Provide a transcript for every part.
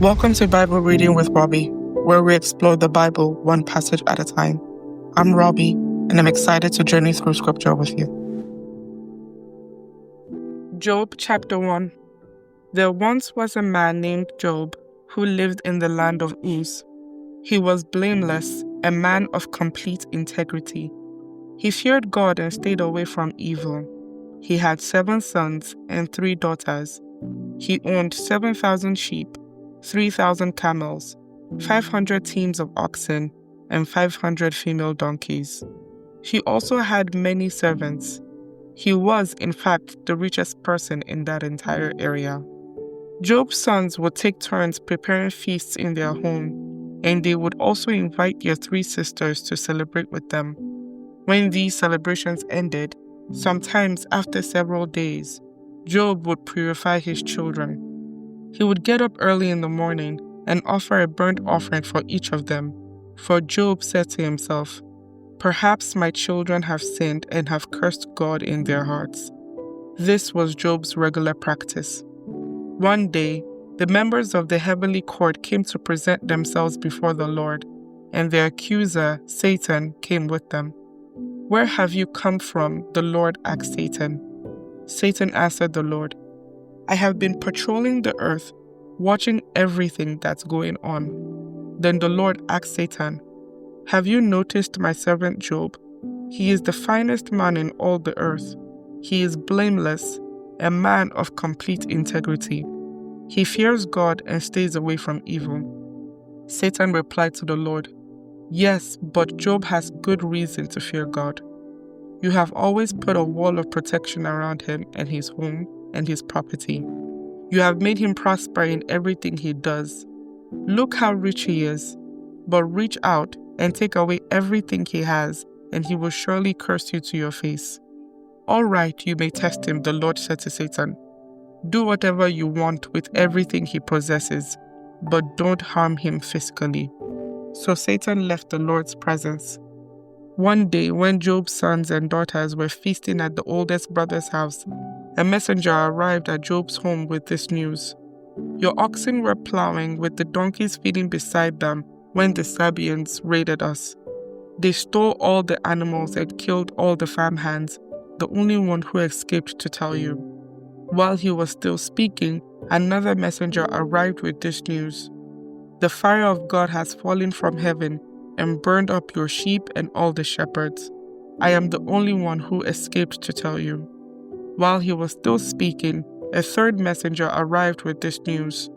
Welcome to Bible Reading with Robbie, where we explore the Bible one passage at a time. I'm Robbie, and I'm excited to journey through Scripture with you. Job chapter 1. There once was a man named Job who lived in the land of Uz. He was blameless, a man of complete integrity. He feared God and stayed away from evil. He had 7 sons and 3 daughters. He owned 7,000 sheep, 3,000 camels, 500 teams of oxen, and 500 female donkeys. He also had many servants. He was, in fact, the richest person in that entire area. Job's sons would take turns preparing feasts in their home, and they would also invite their 3 sisters to celebrate with them. When these celebrations ended, sometimes after several days, Job would purify his children. He would get up early in the morning and offer a burnt offering for each of them. For Job said to himself, "Perhaps my children have sinned and have cursed God in their hearts." This was Job's regular practice. One day, the members of the heavenly court came to present themselves before the Lord, and their accuser, Satan, came with them. "Where have you come from?" the Lord asked Satan. Satan answered the Lord, "I have been patrolling the earth, watching everything that's going on." Then the Lord asked Satan, "Have you noticed my servant Job? He is the finest man in all the earth. He is blameless, a man of complete integrity. He fears God and stays away from evil." Satan replied to the Lord, "Yes, but Job has good reason to fear God. You have always put a wall of protection around him and his home and his property. You have made him prosper in everything he does. Look how rich he is. But reach out and take away everything he has, and he will surely curse you to your face." "All right, you may test him," the Lord said to Satan. "Do whatever you want with everything he possesses, but don't harm him physically." So Satan left the Lord's presence. One day, when Job's sons and daughters were feasting at the oldest brother's house, a messenger arrived at Job's home with this news: "Your oxen were plowing with the donkeys feeding beside them when the Sabeans raided us. They stole all the animals and killed all the farmhands, the only one who escaped to tell you." While he was still speaking, another messenger arrived with this news: "The fire of God has fallen from heaven and burned up your sheep and all the shepherds. I am the only one who escaped to tell you." While he was still speaking, a third messenger arrived with this news: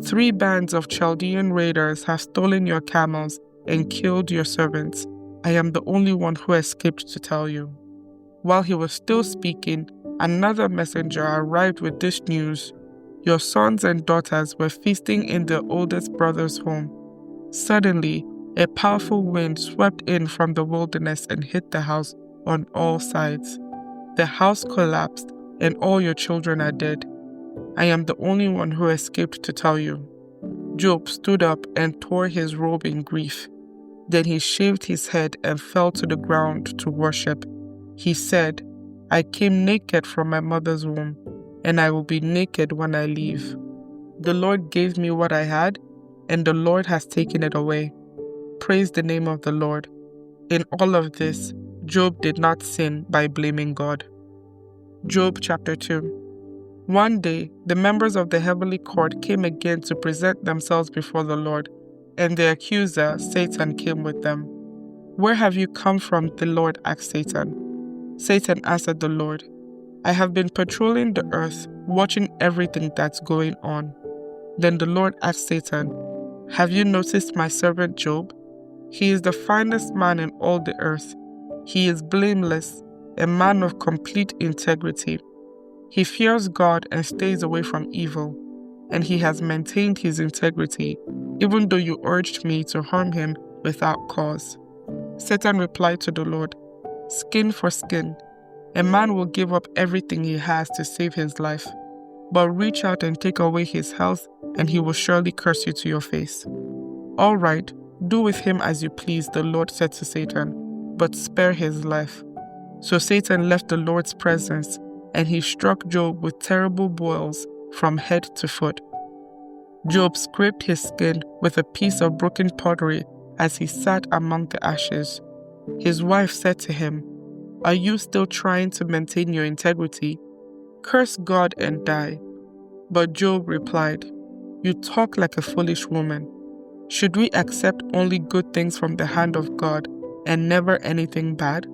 3 bands of Chaldean raiders have stolen your camels and killed your servants. I am the only one who escaped to tell you." While he was still speaking, another messenger arrived with this news: "Your sons and daughters were feasting in their oldest brother's home. Suddenly, a powerful wind swept in from the wilderness and hit the house on all sides. The house collapsed, and all your children are dead. I am the only one who escaped to tell you." Job stood up and tore his robe in grief. Then he shaved his head and fell to the ground to worship. He said, "I came naked from my mother's womb, and I will be naked when I leave. The Lord gave me what I had, and the Lord has taken it away. Praise the name of the Lord." In all of this, Job did not sin by blaming God. Job chapter 2. One day, the members of the heavenly court came again to present themselves before the Lord, and their accuser, Satan, came with them. "Where have you come from?" the Lord asked Satan. Satan answered the Lord, "I have been patrolling the earth, watching everything that's going on." Then the Lord asked Satan, "Have you noticed my servant Job? He is the finest man in all the earth. He is blameless, a man of complete integrity. He fears God and stays away from evil, and he has maintained his integrity, even though you urged me to harm him without cause." Satan replied to the Lord, "Skin for skin. A man will give up everything he has to save his life, but reach out and take away his health, and he will surely curse you to your face." "All right, do with him as you please," the Lord said to Satan, "but spare his life." So Satan left the Lord's presence, and he struck Job with terrible boils from head to foot. Job scraped his skin with a piece of broken pottery as he sat among the ashes. His wife said to him, "Are you still trying to maintain your integrity? Curse God and die." But Job replied, "You talk like a foolish woman. Should we accept only good things from the hand of God and never anything bad?"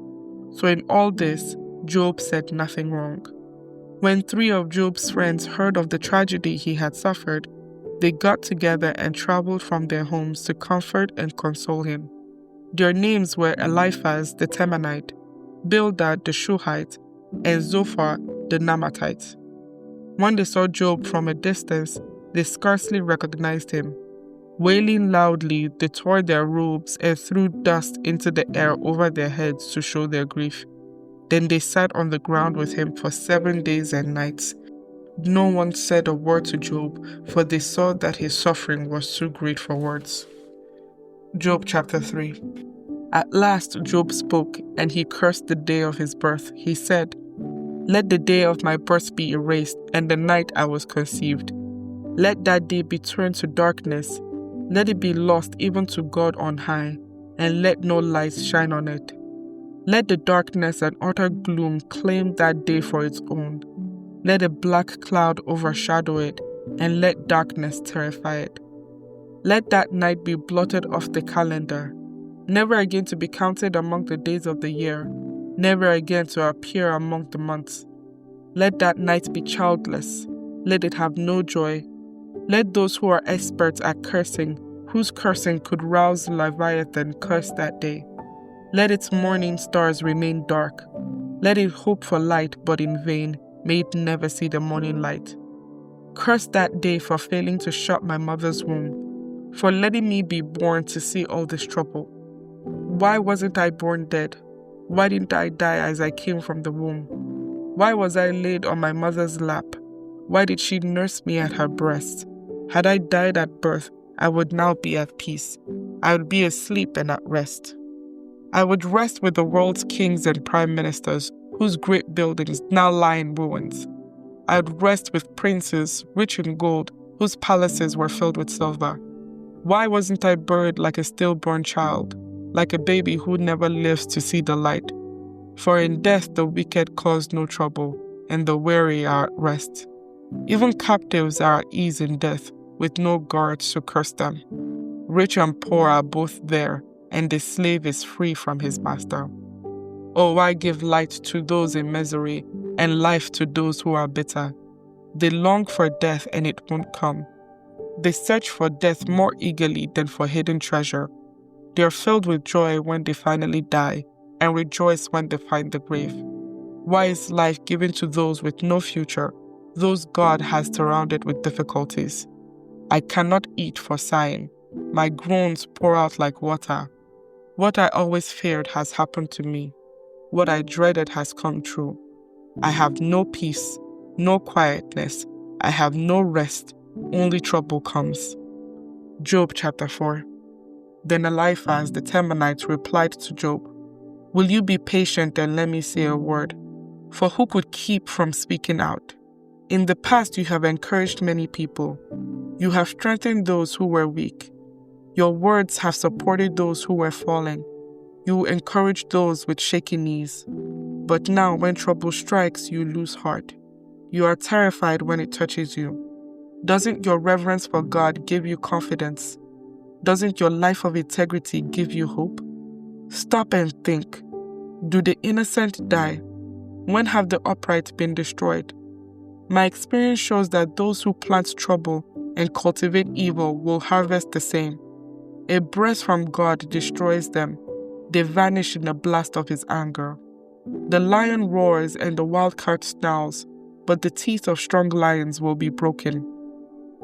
So in all this, Job said nothing wrong. When 3 of Job's friends heard of the tragedy he had suffered, they got together and traveled from their homes to comfort and console him. Their names were Eliphaz the Temanite, Bildad the Shuhite, and Zophar the Naamathite. When they saw Job from a distance, they scarcely recognized him. Wailing loudly, they tore their robes and threw dust into the air over their heads to show their grief. Then they sat on the ground with him for 7 days and nights. No one said a word to Job, for they saw that his suffering was too great for words. Job chapter 3. At last Job spoke, and he cursed the day of his birth. He said, "Let the day of my birth be erased, and the night I was conceived. Let that day be turned to darkness. Let it be lost even to God on high, and let no light shine on it. Let the darkness and utter gloom claim that day for its own. Let a black cloud overshadow it, and let darkness terrify it. Let that night be blotted off the calendar, never again to be counted among the days of the year, never again to appear among the months. Let that night be childless, let it have no joy. Let those who are experts at cursing, whose cursing could rouse Leviathan, curse that day. Let its morning stars remain dark. Let it hope for light, but in vain, may it never see the morning light. Curse that day for failing to shut my mother's womb, for letting me be born to see all this trouble. Why wasn't I born dead? Why didn't I die as I came from the womb? Why was I laid on my mother's lap? Why did she nurse me at her breast? Had I died at birth, I would now be at peace. I would be asleep and at rest. I would rest with the world's kings and prime ministers, whose great buildings now lie in ruins. I would rest with princes, rich in gold, whose palaces were filled with silver. Why wasn't I buried like a stillborn child, like a baby who never lives to see the light? For in death the wicked cause no trouble, and the weary are at rest. Even captives are at ease in death, with no guards to curse them. Rich and poor are both there, and the slave is free from his master. Oh, why give light to those in misery, and life to those who are bitter? They long for death, and it won't come. They search for death more eagerly than for hidden treasure. They are filled with joy when they finally die, and rejoice when they find the grave. Why is life given to those with no future, those God has surrounded with difficulties? I cannot eat for sighing. My groans pour out like water. What I always feared has happened to me. What I dreaded has come true. I have no peace, no quietness. I have no rest. Only trouble comes. Job chapter 4. Then Eliphaz the Temanite replied to Job, "Will you be patient and let me say a word? For who could keep from speaking out? In the past you have encouraged many people. You have strengthened those who were weak. Your words have supported those who were falling. You encourage those with shaky knees. But now when trouble strikes, you lose heart. You are terrified when it touches you. Doesn't your reverence for God give you confidence? Doesn't your life of integrity give you hope? Stop and think. Do the innocent die? When have the upright been destroyed? My experience shows that those who plant trouble and cultivate evil will harvest the same. A breath from God destroys them. They vanish in a blast of his anger. The lion roars and the wildcat snarls, but the teeth of strong lions will be broken.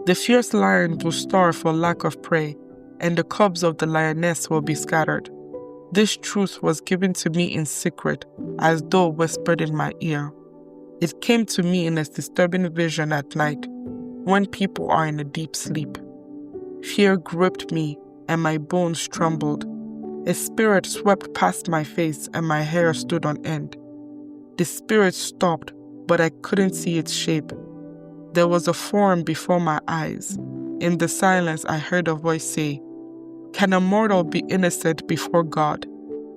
The fierce lion will starve for lack of prey, and the cubs of the lioness will be scattered. This truth was given to me in secret, as though whispered in my ear. It came to me in a disturbing vision at night, when people are in a deep sleep. Fear gripped me, and my bones trembled. A spirit swept past my face, and my hair stood on end. The spirit stopped, but I couldn't see its shape. There was a form before my eyes. In the silence, I heard a voice say, "Can a mortal be innocent before God?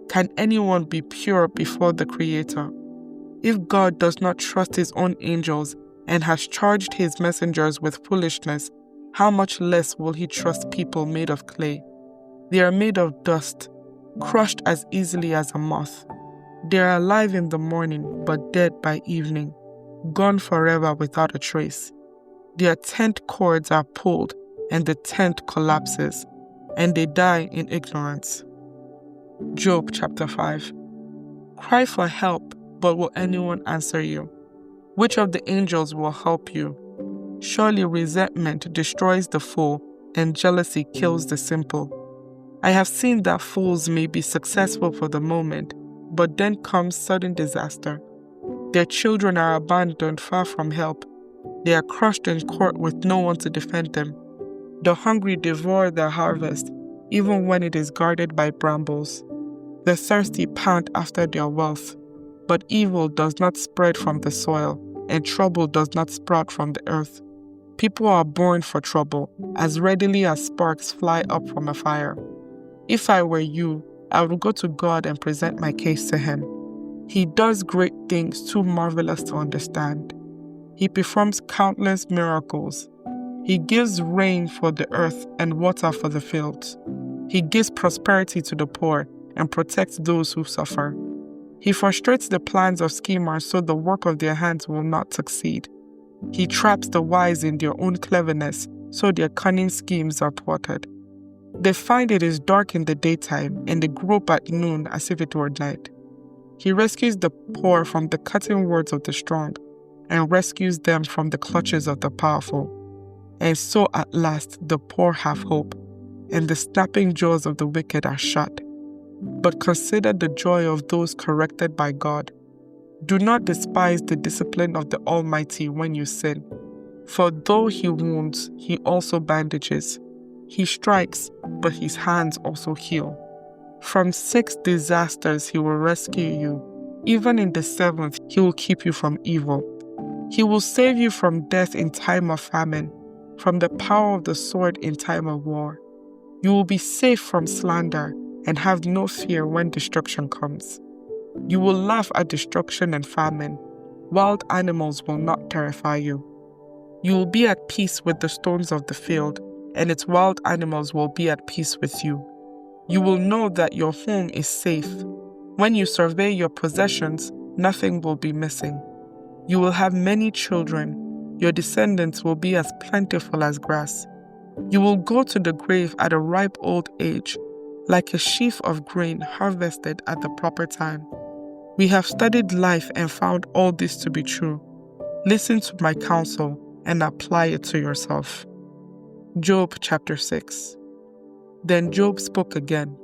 Can anyone be pure before the Creator? If God does not trust his own angels and has charged his messengers with foolishness, how much less will he trust people made of clay? They are made of dust, crushed as easily as a moth. They are alive in the morning, but dead by evening, gone forever without a trace. Their tent cords are pulled, and the tent collapses, and they die in ignorance." Job chapter 5. Cry for help, but will anyone answer you? Which of the angels will help you? Surely resentment destroys the fool, and jealousy kills the simple. I have seen that fools may be successful for the moment, but then comes sudden disaster. Their children are abandoned far from help. They are crushed in court with no one to defend them. The hungry devour their harvest, even when it is guarded by brambles. The thirsty pant after their wealth, but evil does not spread from the soil, and trouble does not sprout from the earth. People are born for trouble, as readily as sparks fly up from a fire. If I were you, I would go to God and present my case to him. He does great things too marvelous to understand. He performs countless miracles. He gives rain for the earth and water for the fields. He gives prosperity to the poor and protects those who suffer. He frustrates the plans of schemers so the work of their hands will not succeed. He traps the wise in their own cleverness so their cunning schemes are thwarted. They find it is dark in the daytime and they grope at noon as if it were night. He rescues the poor from the cutting words of the strong and rescues them from the clutches of the powerful. And so at last the poor have hope, and the snapping jaws of the wicked are shut. But consider the joy of those corrected by God. Do not despise the discipline of the Almighty when you sin. For though he wounds, he also bandages. He strikes, but his hands also heal. From 6 disasters he will rescue you. Even in the 7th, he will keep you from evil. He will save you from death in time of famine, from the power of the sword in time of war. You will be safe from slander and have no fear when destruction comes. You will laugh at destruction and famine. Wild animals will not terrify you. You will be at peace with the stones of the field, and its wild animals will be at peace with you. You will know that your home is safe. When you survey your possessions, nothing will be missing. You will have many children. Your descendants will be as plentiful as grass. You will go to the grave at a ripe old age, like a sheaf of grain harvested at the proper time. We have studied life and found all this to be true. Listen to my counsel and apply it to yourself. Job chapter 6. Then Job spoke again.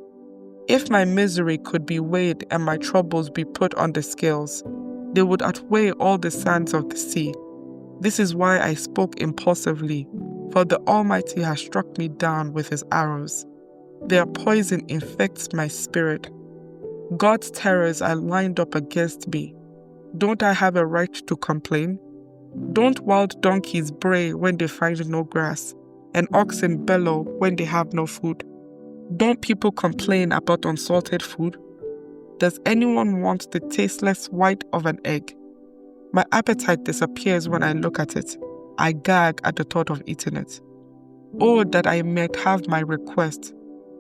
If my misery could be weighed and my troubles be put on the scales, they would outweigh all the sands of the sea. This is why I spoke impulsively, for the Almighty has struck me down with his arrows. Their poison infects my spirit. God's terrors are lined up against me. Don't I have a right to complain? Don't wild donkeys bray when they find no grass, and oxen bellow when they have no food? Don't people complain about unsalted food? Does anyone want the tasteless white of an egg? My appetite disappears when I look at it. I gag at the thought of eating it. Oh, that I might have my request,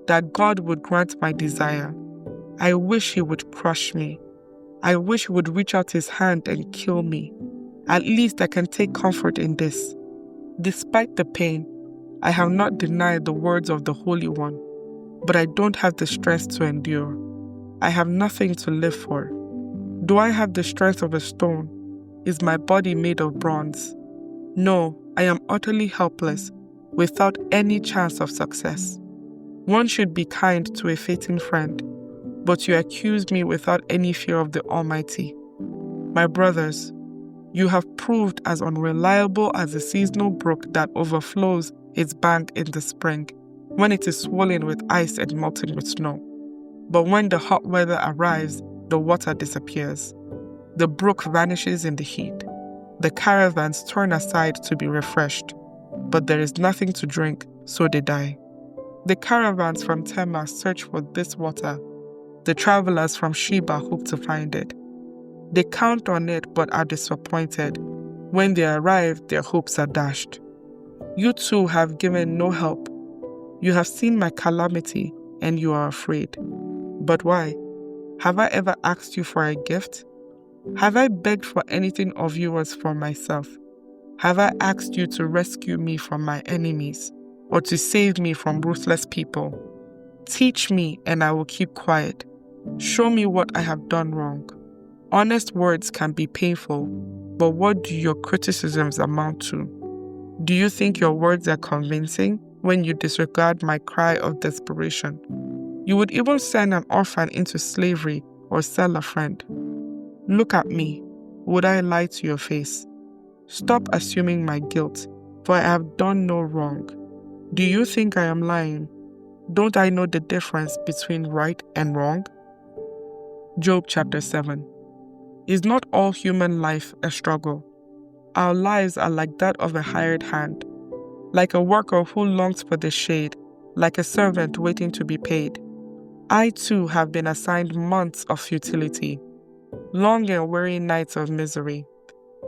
that God would grant my desire. I wish he would crush me. I wish he would reach out his hand and kill me. At least I can take comfort in this. Despite the pain, I have not denied the words of the Holy One, but I don't have the strength to endure. I have nothing to live for. Do I have the strength of a stone? Is my body made of bronze? No, I am utterly helpless, without any chance of success. One should be kind to a fainting friend, but you accuse me without any fear of the Almighty. My brothers, you have proved as unreliable as a seasonal brook that overflows its bank in the spring, when it is swollen with ice and melting with snow. But when the hot weather arrives, the water disappears. The brook vanishes in the heat. The caravans turn aside to be refreshed. but there is nothing to drink, so they die. The caravans from Tema search for this water. The travelers from Sheba hope to find it. They count on it but are disappointed. When they arrive, their hopes are dashed. You too have given no help. You have seen my calamity, and you are afraid. But why? Have I ever asked you for a gift? Have I begged for anything of yours for myself? Have I asked you to rescue me from my enemies, or to save me from ruthless people? Teach me, and I will keep quiet. Show me what I have done wrong. Honest words can be painful, but what do your criticisms amount to? Do you think your words are convincing when you disregard my cry of desperation? You would even send an orphan into slavery or sell a friend. Look at me. Would I lie to your face? Stop assuming my guilt, for I have done no wrong. Do you think I am lying? Don't I know the difference between right and wrong? Job chapter 7. Is not all human life a struggle? Our lives are like that of a hired hand, like a worker who longs for the shade, like a servant waiting to be paid. I too have been assigned months of futility, long and weary nights of misery.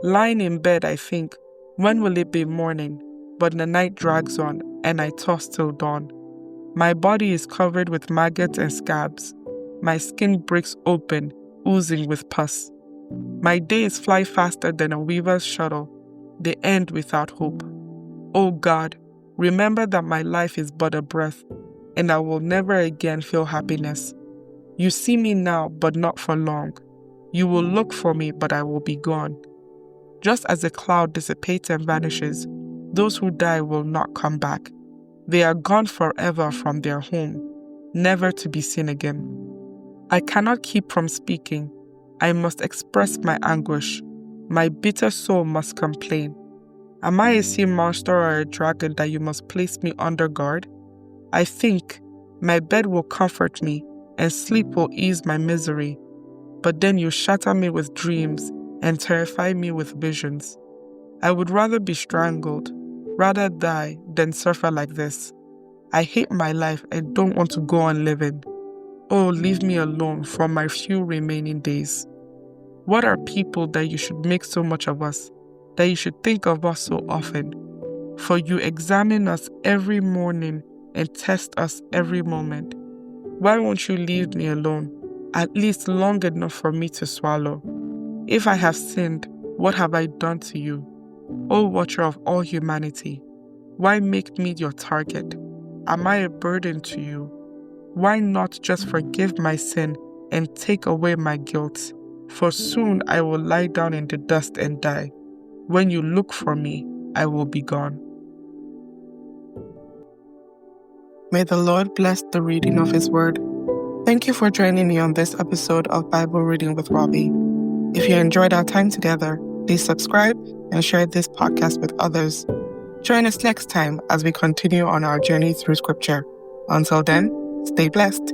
Lying in bed, I think, when will it be morning? But the night drags on, and I toss till dawn. My body is covered with maggots and scabs. My skin breaks open, oozing with pus. My days fly faster than a weaver's shuttle. They end without hope. O God, remember that my life is but a breath, and I will never again feel happiness. You see me now, but not for long. You will look for me, but I will be gone. Just as a cloud dissipates and vanishes, those who die will not come back. They are gone forever from their home, never to be seen again. I cannot keep from speaking. I must express my anguish. My bitter soul must complain. Am I a sea monster or a dragon that you must place me under guard? I think my bed will comfort me, and sleep will ease my misery. But then you shatter me with dreams and terrify me with visions. I would rather be strangled, rather die than suffer like this. I hate my life and don't want to go on living. Oh, leave me alone for my few remaining days. What are people that you should make so much of us, that you should think of us so often? For you examine us every morning and test us every moment. Why won't you leave me alone, at least long enough for me to swallow? If I have sinned, what have I done to you? O watcher of all humanity, why make me your target? Am I a burden to you? Why not just forgive my sin and take away my guilt? For soon I will lie down in the dust and die. When you look for me, I will be gone. May the Lord bless the reading of His Word. Thank you for joining me on this episode of Bible Reading with Robbie. If you enjoyed our time together, please subscribe and share this podcast with others. Join us next time as we continue on our journey through Scripture. Until then, stay blessed.